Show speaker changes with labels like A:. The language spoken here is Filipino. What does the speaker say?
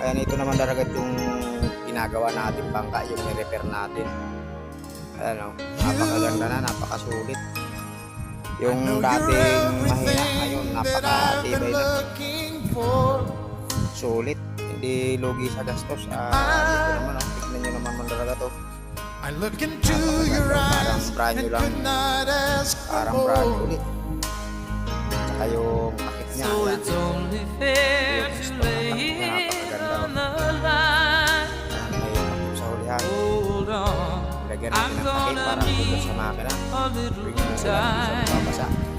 A: Ayan, ito naman daragat yung ginagawa natin bangka, yung i-repair natin. Ayan o, napakaganda na, napakasulit. Yung dating mahina, ngayon napakatibay na. Sulit, hindi lugi sa gastos. Ito naman o, tignan nyo naman mandaragat o. Parang brand new lang. Parang brand new ulit. Saka yung takip niya.
B: So it's only fair to lay it on the line.
A: May takip sa hulihan.
B: Hold on,
A: Lagyan natin ng takip para dito sa makina.
B: a little time.
A: Babasa.